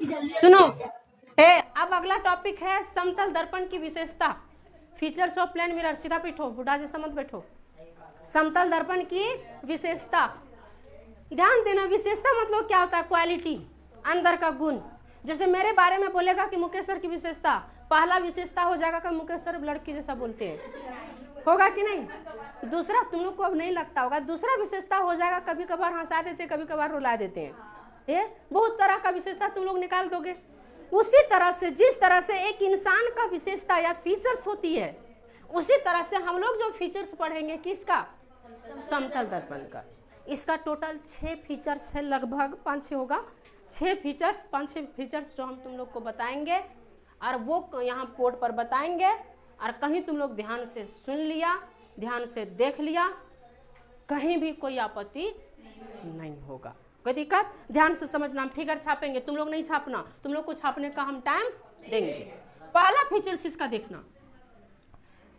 सुनो अब अगला टॉपिक है समतल दर्पण की विशेषता, फीचर्स ऑफ प्लेन मिरर। सीधा बैठो, बुढ़ा जैसा मत बैठो। समतल दर्पण की विशेषता, ध्यान देना, विशेषता मतलब क्या होता है? क्वालिटी, अंदर का गुण। जैसे मेरे बारे में बोलेगा कि मुकेश सर की विशेषता, पहला विशेषता हो जाएगा कि मुकेश सर लड़की जैसा बोलते हैं, होगा कि नहीं? दूसरा, तुम लोग को अब नहीं लगता होगा, दूसरा विशेषता हो जाएगा कभी कभार हंसा देते, कभी कभार रुला देते हैं। ये बहुत तरह का विशेषता तुम लोग निकाल दोगे। उसी तरह से जिस तरह से एक इंसान का विशेषता या फीचर्स होती है, उसी तरह से हम लोग जो फीचर्स पढ़ेंगे किसका? समतल दर्पण का। इसका टोटल 6 फीचर्स है, लगभग 5-6 होगा, 6 फीचर्स, 5-6 फीचर्स जो हम तुम लोग को बताएंगे और वो यहाँ बोर्ड पर बताएंगे। और कहीं तुम लोग ध्यान से सुन लिया, ध्यान से देख लिया, कहीं भी कोई आपत्ति नहीं होगा, कोई दिक्कत? ध्यान से समझना। हम फिगर छापेंगे, तुम लोग नहीं छापना, तुम लोग को छापने का हम टाइम देंगे। पहला फीचर्स इसका देखना,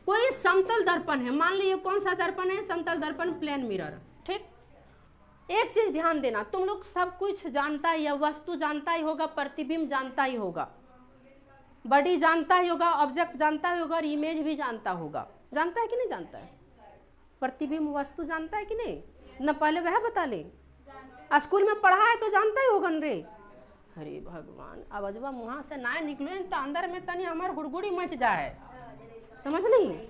कोई समतल दर्पण है, मान लीजिए कौन सा दर्पण है? समतल दर्पण, प्लेन मिरर, ठीक। एक चीज ध्यान देना, तुम लोग सब कुछ जानता है, या वस्तु जानता ही होगा, प्रतिबिंब जानता ही होगा, बॉडी जानता ही होगा, ऑब्जेक्ट जानता ही होगा और इमेज भी जानता होगा। जानता है कि नहीं जानता है? प्रतिबिंब वस्तु जानता है कि नहीं? न पहले वह बता ले, स्कूल में पढ़ा है तो जानता ही होगा न रे। अरे भगवान, आवाजवा मुँह से ना निकले तो अंदर में तनी हमार हुड़गुड़ी मच जाए, समझ नहीं?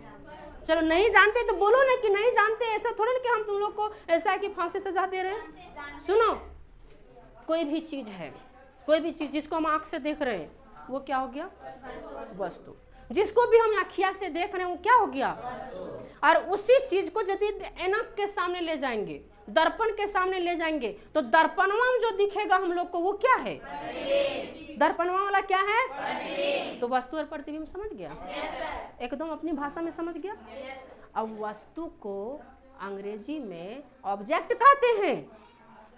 चलो नहीं जानते तो बोलो ना कि नहीं जानते, ऐसा थोड़ा ना कि हम तुम लोग को ऐसा है कि फांसी सजा दे रहे हैं। सुनो, कोई भी चीज है, कोई भी चीज जिसको हम आंख से देख रहे हैं वो क्या हो गया? वस्तु। जिसको भी हम अखिया से देख रहे हैं वो क्या हो गया? और उसी चीज को यदि ऐनक के सामने ले जाएंगे, दर्पण के सामने ले जाएंगे, तो दर्पणवा में जो दिखेगा हम लोग को वो क्या है? दर्पणवा वाला क्या है? तो वस्तु और प्रतिबिंब समझ गया? एकदम अपनी भाषा में समझ गया। अब वस्तु को अंग्रेजी में ऑब्जेक्ट कहते हैं,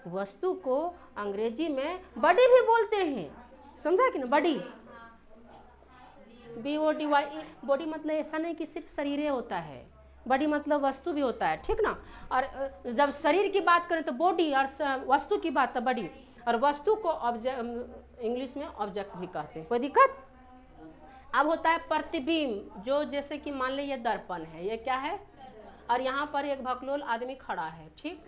वस्तु को अंग्रेजी में बॉडी भी बोलते हैं, समझा कि ना? बॉडी, BODY, बॉडी मतलब ऐसा नहीं कि सिर्फ शरीर होता है, बॉडी मतलब वस्तु भी होता है, ठीक ना? और जब शरीर की बात करें तो बॉडी, और वस्तु की बात तो बॉडी, और वस्तु को ऑब्जेक्ट, इंग्लिश में ऑब्जेक्ट भी कहते हैं, कोई दिक्कत? अब होता है प्रतिबिंब, जो जैसे कि मान लीजिए दर्पण है, ये क्या है? और यहाँ पर एक भकलोल आदमी खड़ा है, ठीक।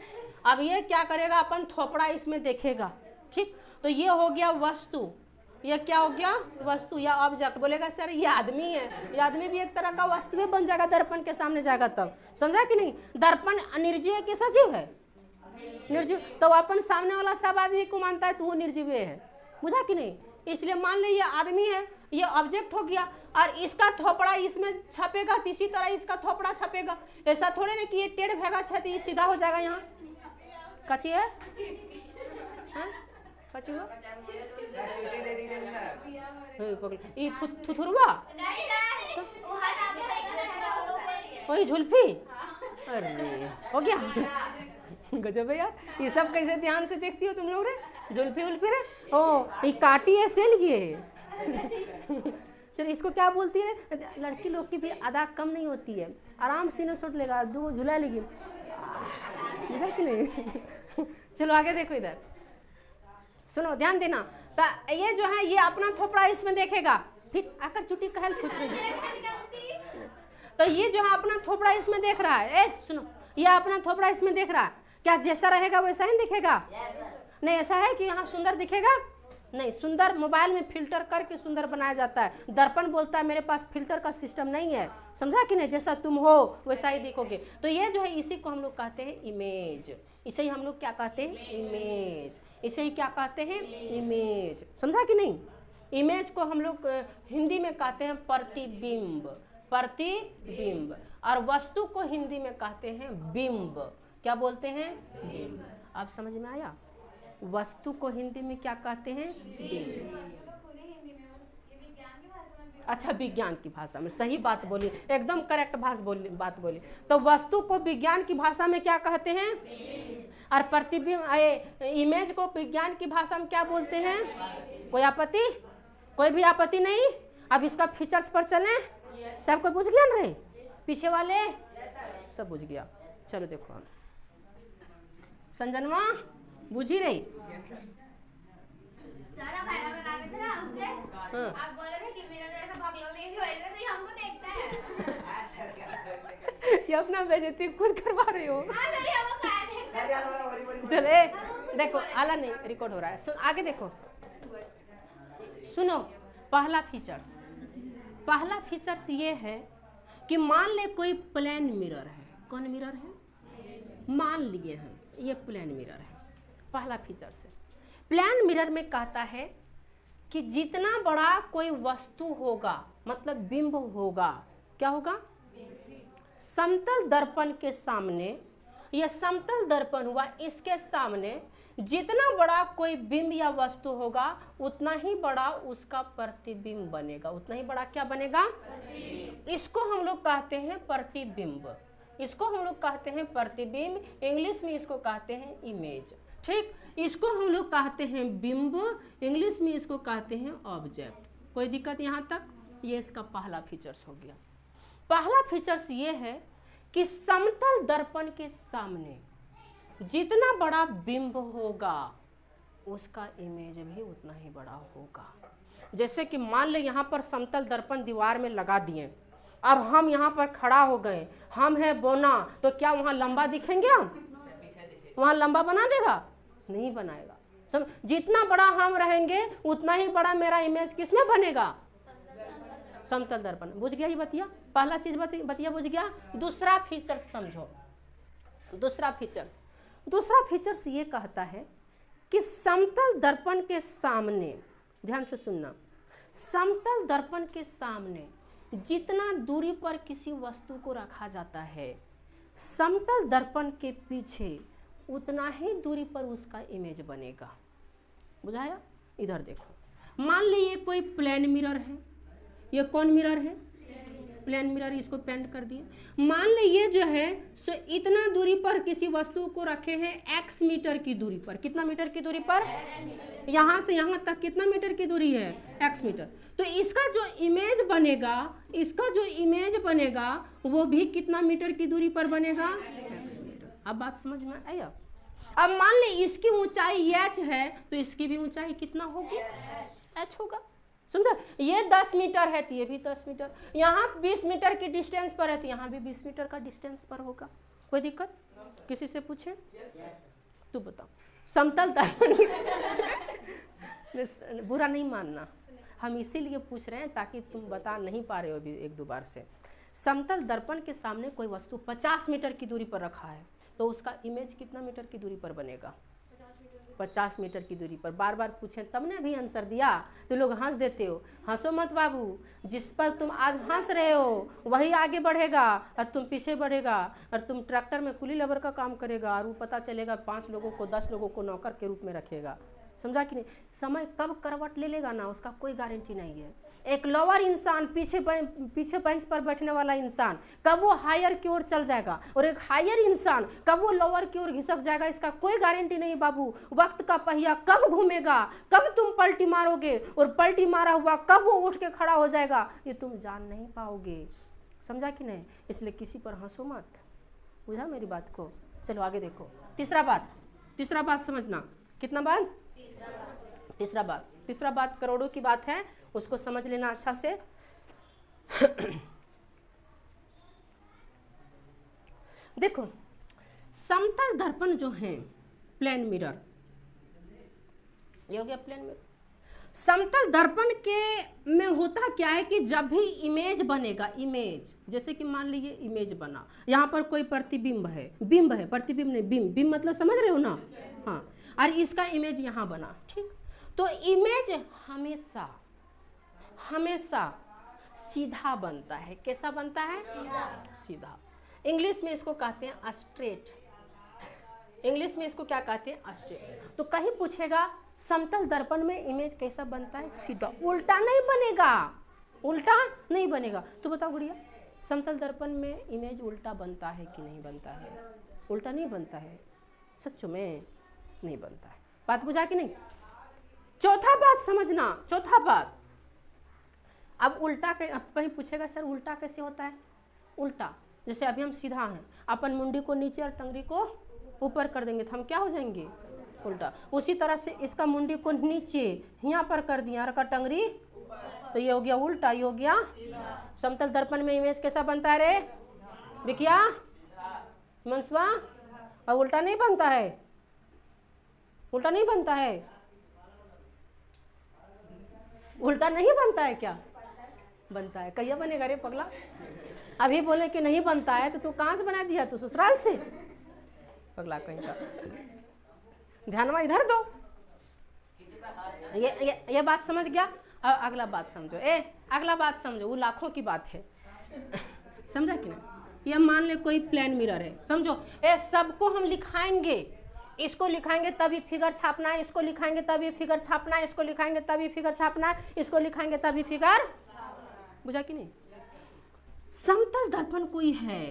अब ये क्या करेगा? अपन थोपड़ा इसमें देखेगा, ठीक। तो ये हो गया वस्तु, ये क्या हो गया? वस्तु या ऑब्जेक्ट। बोलेगा सर ये आदमी है, ये आदमी भी एक तरह का वस्तु बन जाएगा, दर्पण के सामने जाएगा तब, समझा कि नहीं? दर्पण निर्जीव है कि सजीव है? निर्जीव। तो अपन सामने वाला सब आदमी को मानता है तो वो निर्जीव है, बुझा कि नहीं? इसलिए मान लीजिए आदमी है, ये ऑब्जेक्ट हो गया, और इसका थोपड़ा इसमें छपेगा, तो इसी तरह इसका थोपड़ा छपेगा। ऐसा थोड़े ना कि ये टेढ़ भेगा छती सीधा हो जाएगा। यहाँ कच्ची है, कच्ची हो ये थुथुरवा, वही झुल्फी। अरे हो गया, गजब है यार, ये सब कैसे ध्यान से देखती हो तुम लोग रे? जुल्फी उल्फी रे, ओ ये काटी है सेल ये। चलो इसको क्या बोलती है? लड़की लोग की भी अदा कम नहीं होती है, आराम से सूट लेगा, 2 झुला लेगी, बुझा कि नहीं? चलो आगे देखो, इधर सुनो, ध्यान देना। तो ये जो है ये अपना थोपड़ा इसमें देखेगा, फिर आकर चुटी कहल खुद रही। तो ये जो है अपना थोपड़ा इसमें देख रहा है, ए सुनो, ये अपना थोपड़ा इसमें देख रहा है, क्या जैसा रहेगा वैसा ही दिखेगा? नहीं, ऐसा है कि यहाँ सुंदर दिखेगा? नहीं, सुंदर मोबाइल में फिल्टर करके सुंदर बनाया जाता है। दर्पण बोलता है मेरे पास फिल्टर का सिस्टम नहीं है, समझा कि नहीं? जैसा तुम हो वैसा ही दिखोगे। तो ये जो है इसी को हम लोग कहते हैं इमेज, इसे ही हम लोग क्या कहते हैं? इमेज। इसे ही क्या कहते हैं? इमेज, समझा कि नहीं? इमेज को हम लोग हिंदी में कहते हैं प्रतिबिंब, प्रतिबिंब। और वस्तु को हिंदी में कहते हैं बिंब। क्या बोलते हैं? बिंब। आप समझ में आया? वस्तु को हिंदी में क्या कहते हैं? बिंब। अच्छा, विज्ञान की भाषा में सही बात बोली, एकदम करेक्ट बात बोली। तो वस्तु को विज्ञान की भाषा में क्या कहते हैं? और प्रतिबिंब, इमेज को विज्ञान की भाषा में क्या बोलते हैं? कोई आपत्ति? कोई भी आपत्ति नहीं? अब इसका फीचर्स पर चलें। सबको बुझ गया ना रे? पीछे वाले सब बुझ गया। चलो देखो, संजनवा बुझी रही? हाँ। आप बोल रहे थे कि मेरा जैसा पागल नहीं हो रहा है, हमको देखता है। ये अपना बेइज्जती खुद करवा रहे हो। हाँ सर, हमको कहा देखता। चले देखो, आला नहीं रिकॉर्ड हो रहा है, सुन आगे देखो, सुनो। पहला फीचर्स ये है कि मान ले कोई प्लेन मिरर है। कौन मिरर है? मान लिए हैं ये प्लेन मिरर है। पहला फीचर्स है, प्लेन मिरर में कहता है कि जितना बड़ा कोई वस्तु होगा, मतलब बिंब होगा, क्या होगा? समतल दर्पण के सामने, यह समतल दर्पण हुआ, इसके सामने जितना बड़ा कोई बिंब या वस्तु होगा उतना ही बड़ा उसका प्रतिबिंब बनेगा। उतना ही बड़ा क्या बनेगा? इसको हम लोग कहते हैं प्रतिबिंब। इसको हम लोग कहते हैं प्रतिबिंब, इंग्लिश में इसको कहते हैं इमेज। ठीक, इसको हम लोग कहते हैं बिंब, इंग्लिश में इसको कहते हैं ऑब्जेक्ट। कोई दिक्कत यहाँ तक? ये इसका पहला फीचर्स हो गया। पहला फीचर्स ये है कि समतल दर्पण के सामने जितना बड़ा बिंब होगा उसका इमेज भी उतना ही बड़ा होगा। जैसे कि मान ले यहाँ पर समतल दर्पण दीवार में लगा दिए, अब हम यहाँ पर खड़ा हो गए, हम है बोना, तो क्या वहाँ लंबा दिखेंगे? हम वहाँ लंबा बना देगा? नहीं बनाएगा। समझ, जितना बड़ा हम रहेंगे उतना ही बड़ा मेरा इमेज किसमें बनेगा? समतल दर्पण। बुझ गया ये बतिया? पहला चीज बतिया बुझ गया। दूसरा फीचर्स समझो। दूसरा फीचर्स ये कहता है कि समतल दर्पण के सामने, ध्यान से सुनना, समतल दर्पण के सामने जितना दूरी पर किसी वस्तु को रखा जाता है, समतल दर्पण के पीछे उतना ही दूरी पर उसका इमेज बनेगा। बुझाया? इधर देखो, मान लीजिए कोई प्लेन मिरर है। ये कौन मिरर है? Plane mirror. इसको पेंट कर दिए। मान लीजिए जो है सो इतना दूरी पर किसी वस्तु को रखे हैं x मीटर की दूरी पर। कितना मीटर की दूरी पर? यहाँ से यहाँ तक कितना मीटर की दूरी है? x मीटर। तो इसका जो इमेज बनेगा वो भी कितना मीटर की दूरी पर बनेगा? x मीटर। अब बात समझ में आया? अब मान ले इसकी ऊंचाई h है तो इसकी भी ऊंचाई कितना होगी? h होगा। समझा? ये 10 मीटर है तो ये भी 10 मीटर, यहाँ 20 मीटर की डिस्टेंस पर है तो यहाँ भी 20 मीटर का डिस्टेंस पर होगा। कोई दिक्कत? किसी से पूछे? तू बताओ। समतल दर्पण बुरा नहीं मानना, हम इसीलिए पूछ रहे हैं ताकि तुम बता नहीं पा रहे हो अभी एक दो बार से। समतल दर्पण के सामने कोई वस्तु 50 मीटर की दूरी पर रखा है तो उसका इमेज कितना मीटर की दूरी पर बनेगा? 50 मीटर की दूरी पर। बार बार पूछें तब ने भी आंसर दिया तो लोग हंस देते हो। हंसो मत बाबू, जिस पर तुम आज हंस रहे हो वही आगे बढ़ेगा और तुम पीछे बढ़ेगा। और तुम ट्रैक्टर में कुली लेबर का काम करेगा और वो पता चलेगा 5 लोगों को 10 लोगों को नौकर के रूप में रखेगा। समझा कि नहीं? समय कब करवट ले लेगा ना उसका कोई गारंटी नहीं है। एक लोअर इंसान, पीछे बेंच पर बैठने वाला इंसान, कब वो हायर की ओर चल जाएगा और एक हायर इंसान कब वो लोअर की ओर घिसक जाएगा, इसका कोई गारंटी नहीं बाबू। वक्त का पहिया कब घूमेगा, कब तुम पलटी मारोगे और पलटी मारा हुआ कब वो उठ के खड़ा हो जाएगा, ये तुम जान नहीं पाओगे। समझा कि नहीं? इसलिए किसी पर हंसो मत। बुझा मेरी बात को? चलो आगे देखो। तीसरा बात समझना। कितना बात? तीसरा बात करोड़ों की बात है, उसको समझ लेना अच्छा से। देखो, समतल दर्पण जो है, प्लेन मिरर, ये हो गया प्लेन मिरर। समतल दर्पण के में होता क्या है कि जब भी इमेज बनेगा, इमेज जैसे कि मान लीजिए इमेज बना, यहाँ पर कोई प्रतिबिंब है, बिंब है, प्रतिबिंब नहीं बिंब, बिंब मतलब समझ रहे हो ना? हाँ, और इसका इमेज यहाँ बना, ठीक। तो इमेज हमेशा सीधा बनता है। कैसा बनता है? सीधा। इंग्लिश में इसको कहते हैं स्ट्रेट। इंग्लिश में इसको क्या कहते हैं? स्ट्रेट। तो कहीं पूछेगा समतल दर्पण में इमेज कैसा बनता है? सीधा। उल्टा नहीं बनेगा। तो बताओ गुड़िया, समतल दर्पण में इमेज उल्टा बनता है कि नहीं बनता है? उल्टा नहीं बनता है, सच्चों में नहीं बनता है। बात बुझा कि नहीं? चौथा बात समझना, चौथा बात। अब उल्टा कहीं पूछेगा सर उल्टा कैसे होता है? उल्टा जैसे अभी हम सीधा हैं, अपन मुंडी को नीचे और टंगरी को ऊपर कर देंगे तो हम क्या हो जाएंगे? उल्टा। उसी तरह से इसका मुंडी को नीचे यहाँ पर कर दिया और का टंगरी तो ये हो गया उल्टा, ये हो गया। समतल दर्पण में इमेज कैसा बनता है रे बिकिया मनसवा? और उल्टा नहीं बनता है, उल्टा नहीं बनता है, उल्टा नहीं बनता है क्या? बनता है। कहिया बनेगा रे पगला? अभी बोले कि नहीं बनता है तो तू कहाँ से बना दिया? तू ससुराल से पगला कहीं का। ध्यान इधर दो। ये बात समझ गया? अगला बात समझो। अगला बात समझो, वो लाखों की बात है। समझा कि नहीं? ये मान ले कोई प्लेन मिरर है, समझो। सबको हम लिखाएंगे, इसको लिखाएंगे तभी फिगर छापना है, इसको लिखाएंगे तभी फिगर छापना है, इसको लिखाएंगे तभी फिगर छापना है, इसको लिखाएंगे तभी फिगर। बुझा कि नहीं? समतल दर्पण कोई है,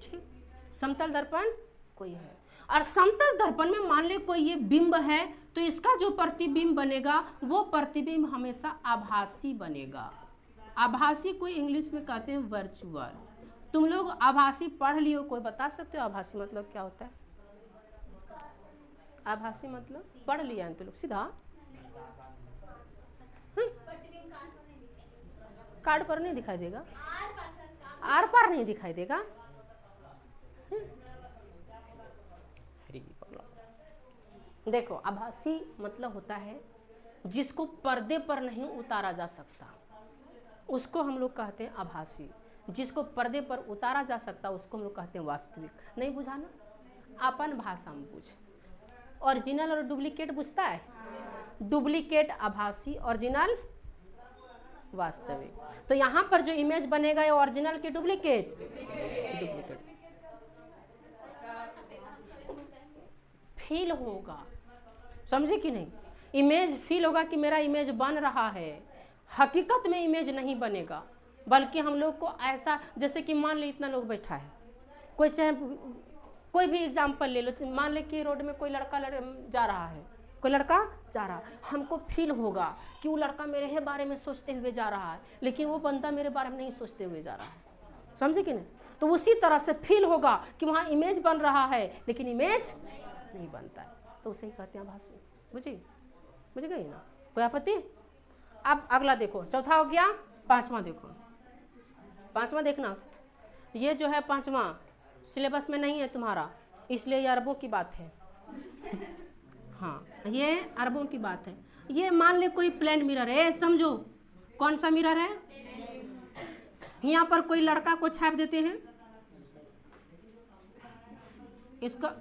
ठीक? समतल दर्पण कोई है, और समतल दर्पण में मान ले कोई ये बिंब है, तो इसका जो प्रतिबिंब बनेगा वो प्रतिबिंब हमेशा आभासी बनेगा। आभासी को इंग्लिश में कहते हैं वर्चुअल। तुम लोग आभासी पढ़ लियो, कोई बता सकते हो आभासी मतलब क्या होता है? आभासी मतलब पढ़ लिया है तुम लोग सीधा? कार्ड पर नहीं दिखाई देगा, आर पार नहीं दिखाई देगा। देखो, आभासी मतलब होता है जिसको पर्दे पर नहीं उतारा जा सकता, उसको हम लोग कहते हैं आभासी। जिसको पर्दे पर उतारा जा सकता उसको हम लोग कहते हैं वास्तविक। नहीं बुझा ना? अपन भाषा में पूछ। ओरिजिनल और डुप्लीकेट बुझता है? डुप्लीकेट आभासी, ओरिजिनल वास्तविक। तो यहाँ पर जो इमेज बनेगा ये ओरिजिनल की डुप्लीकेट? डुप्लीकेट। फील होगा, समझे कि नहीं? इमेज फील होगा कि मेरा इमेज बन रहा है। हकीकत में इमेज नहीं बनेगा, बल्कि हम लोग को ऐसा, जैसे कि मान ले इतना लोग बैठा है, कोई चाहे कोई भी एग्जाम्पल ले लो, मान ले कि रोड में कोई लड़का जा रहा है, कोई लड़का जा रहा है, हमको फील होगा कि वो लड़का मेरे ही बारे में सोचते हुए जा रहा है, लेकिन वो बंदा मेरे बारे में नहीं सोचते हुए जा रहा है। समझे कि नहीं? तो उसी तरह से फील होगा कि वहाँ इमेज बन रहा है, लेकिन इमेज नहीं बनता है, तो उसे ही कहते हैं आभासी। बुझ गई ना? कोई आपत्ति? अब अगला देखो, चौथा हो गया, पांचवा देखो। पांचवा देखना, ये जो है पांचवा सिलेबस में नहीं है तुम्हारा, इसलिए ये अरबों की बात है। हाँ, ये अरबों की बात है। ये मान ले कोई प्लेन मिरर है, समझो कौन सा मिरर है? यहाँ पर कोई लड़का को छाप देते हैं, इसका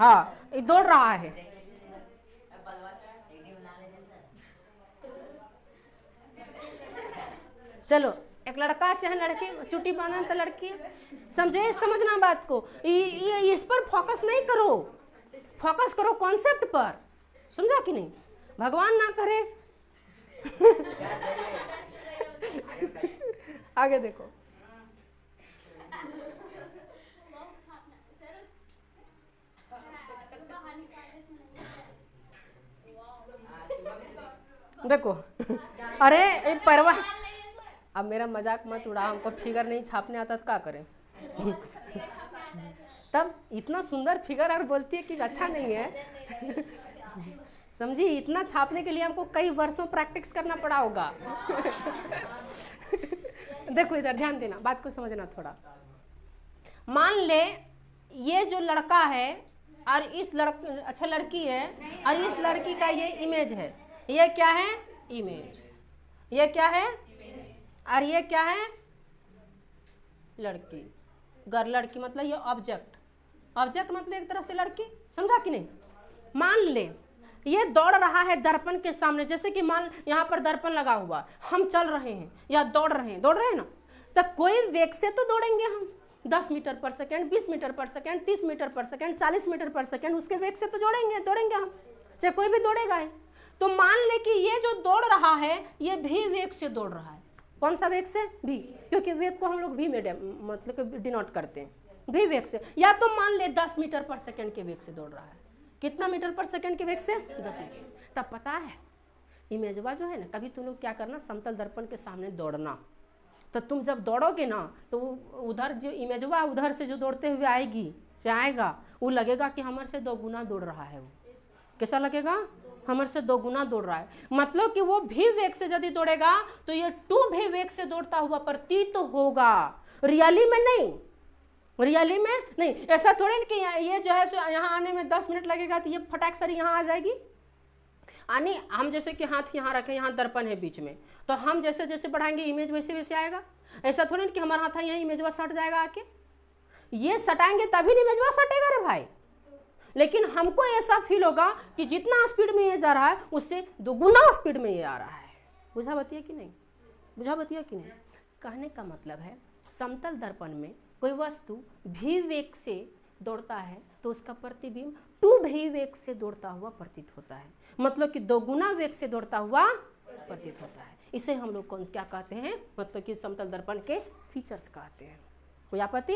हाँ, ये दौड़ रहा है, चलो एक लड़का चाहे लड़की, चुट्टी बांधना तो लड़की, समझे? समझना बात को, इस पर फोकस नहीं करो, फोकस करो कॉन्सेप्ट पर। समझा कि नहीं? भगवान ना करे। आगे देखो, देखो अरे परवा, अब मेरा मजाक मत उड़ा, हमको फिगर नहीं छापने आता तो क्या करें? तब इतना सुंदर फिगर और बोलती है कि अच्छा नहीं है। समझी? इतना छापने के लिए हमको कई वर्षों प्रैक्टिस करना पड़ा होगा। देखो इधर ध्यान देना, बात को समझना थोड़ा। मान ले ये जो लड़का है और इस लड़की है, और इस लड़की का ये इमेज है। ये क्या है? इमेज। ये क्या है? और ये क्या है? लड़की। गर्ल, लड़की मतलब ये ऑब्जेक्ट। ऑब्जेक्ट मतलब एक तरह से लड़की। समझा कि नहीं? मान ले ये दौड़ रहा है दर्पण के सामने, जैसे कि मान यहाँ पर दर्पण लगा हुआ, हम चल रहे हैं या दौड़ रहे हैं ना, तो कोई वेग से तो दौड़ेंगे हम, 10 मीटर पर सेकेंड, 20 मीटर पर सेकेंड, 30 मीटर पर सेकेंड, 40 मीटर पर सेकेंड, उसके वेग से तो दौड़ेंगे हम, चाहे कोई भी दौड़ेगा है। तो मान ले कि ये जो दौड़ रहा है ये भी वेग से दौड़ रहा है। कौन सा वेग से? भी, क्योंकि वेग को हम लोग भी में मतलब डिनोट करते हैं, भी वेग से। या तो मान ले 10 मीटर पर सेकेंड के वेग से दौड़ रहा है। कितना मीटर पर सेकेंड के वेग से? 10 मीटर। तब पता है इमेजवा जो है ना, कभी तुम लोग क्या करना, समतल दर्पण के सामने दौड़ना, तो तुम जब दौड़ोगे ना तो उधर जो इमेजवा उधर से जो दौड़ते हुए आएगी, चाहेगा, वो लगेगा कि हमारे से 2 गुना दौड़ रहा है। वो कैसा लगेगा? हमर से 2 गुना दौड़ रहा है, मतलब कि वो भी वेग से यदि दौड़ेगा तो ये 2 भी वेग से दौड़ता हुआ प्रतीत होगा। रियली में नहीं, रियली में नहीं। ऐसा थोड़े ना कि ये जो है सो यहाँ आने में 10 मिनट लगेगा तो ये फटाक सर यहाँ आ जाएगी। आनी हम जैसे कि हाथ यहाँ रखें, यहाँ दर्पण है बीच में, तो हम जैसे जैसे बढ़ाएंगे इमेज वैसे वैसे आएगा। ऐसा थोड़े ना कि हमारा हाथ यहाँ इमेजवा सट जाएगा आके, ये सटाएंगे तभी इमेजवा सटेगा रे भाई। लेकिन हमको ऐसा फील होगा कि जितना स्पीड में ये जा रहा है उससे 2 गुना स्पीड में ये आ रहा है। बुझा बतिया कि नहीं, बुझा बतिया कि नहीं। कहने का मतलब है समतल दर्पण में कोई वस्तु भी वेग से दौड़ता है तो उसका प्रतिबिंब 2 भी वेग से दौड़ता हुआ प्रतीत होता है, मतलब कि 2 गुना वेग से दौड़ता हुआ प्रतीत होता है। इसे हम लोग कौन क्या कहते हैं, मतलब कि समतल दर्पण के फीचर्स कहते हैं। कोई आपत्ति,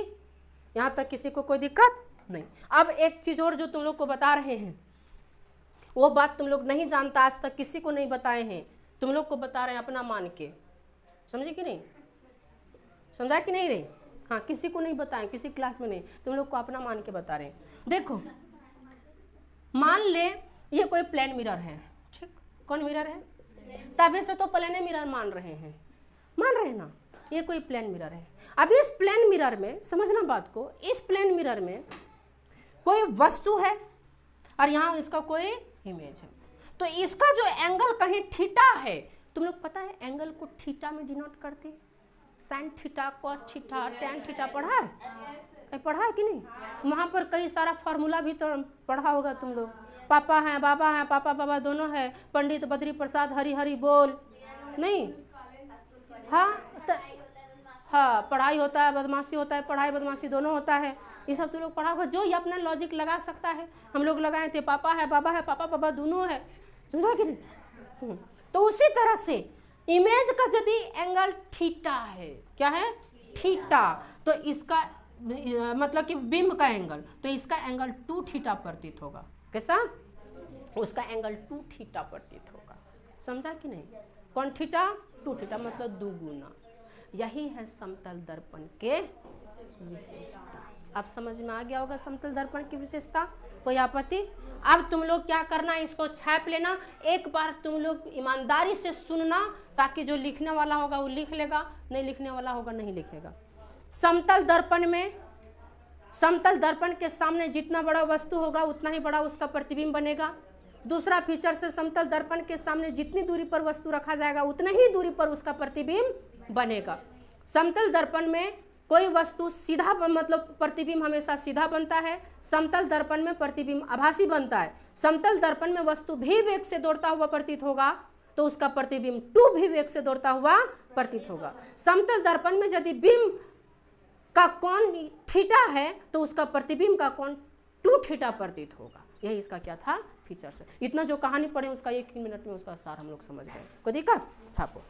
यहाँ तक किसी को कोई दिक्कत नहीं। अब एक चीज और जो तुम लोग को बता रहे हैं, वो बात तुम लोग नहीं जानता, आज तक किसी को नहीं बताए हैं, तुम लोग को बता रहे हैं अपना मान के। समझे कि नहीं, समझा कि नहीं रे? हाँ, किसी को नहीं बताएं, किसी क्लास में नहीं, तुम लोग को अपना मान के बता रहे हैं। देखो मान ले ये कोई प्लेन मिरर है, ठीक, कौन मिरर है, तभी से तो प्लेन मिरर मान रहे हैं ना, ये कोई प्लेन मिरर है। अब इस प्लेन मिरर में समझना बात को, इस प्लेन मिरर में कोई वस्तु है और यहाँ इसका कोई इमेज है, तो इसका जो एंगल कहीं थीटा है, तुम लोग पता है एंगल को थीटा में डिनोट करते हैं, sine theta, cos theta, tan theta, पढ़ा है, पढ़ा है कि नहीं? वहाँ पर कई सारा फार्मूला भी तो पढ़ा होगा तुम लोग। पापा हैं, पापा बाबा दोनों है, पंडित बद्री प्रसाद हरी हरी बोल, नहीं? हाँ, पढ़ाई होता है, बदमाशी होता है, पढ़ाई बदमाशी दोनों होता है, ये सब तुम लोग पढ़ा होगा। जो ये अपना लॉजिक लगा सकता है, हम लोग लगाए थे, पापा है, पापा बाबा दोनों है, समझा कि नहीं? तो उसी तरह से इमेज का यदि एंगल थीटा है, क्या है, थीटा, तो इसका मतलब कि बिंब का एंगल, तो इसका एंगल 2 थीटा प्रतीत होगा। कैसा? उसका एंगल 2 थीटा प्रतीत होगा। समझा कि नहीं? कौन थीटा? 2 थीटा, मतलब 2 गुना। यही है समतल दर्पण के विशेषता। अब समझ में आ गया होगा समतल दर्पण की विशेषता। कोई आपत्ति? अब तुम लोग क्या करना है, इसको छाप लेना, एक बार तुम लोग ईमानदारी से सुनना, ताकि जो लिखने वाला होगा वो लिख लेगा, नहीं लिखने वाला होगा नहीं लिखेगा। समतल दर्पण में, समतल दर्पण के सामने जितना बड़ा वस्तु होगा उतना ही बड़ा उसका प्रतिबिंब बनेगा। दूसरा फीचर से समतल दर्पण के सामने जितनी दूरी पर वस्तु रखा जाएगा उतनी ही दूरी पर उसका प्रतिबिंब बनेगा। समतल दर्पण में कोई वस्तु सीधा, मतलब प्रतिबिंब हमेशा सीधा बनता है, समतल दर्पण में प्रतिबिंब आभासी बनता है। समतल दर्पण में वस्तु भी वेग से दौड़ता हुआ प्रतीत होगा तो उसका प्रतिबिंब 2 भी वेग से दौड़ता हुआ प्रतीत होगा। समतल दर्पण में यदि बिंब का कोण थीटा है तो उसका प्रतिबिंब का कोण 2 थीटा प्रतीत होगा। यही इसका क्या था, फीचर्स। इतना जो कहानी पढ़े उसका 1 मिनट में उसका सार हम लोग समझ गए। कोई दिक्कत? छापो।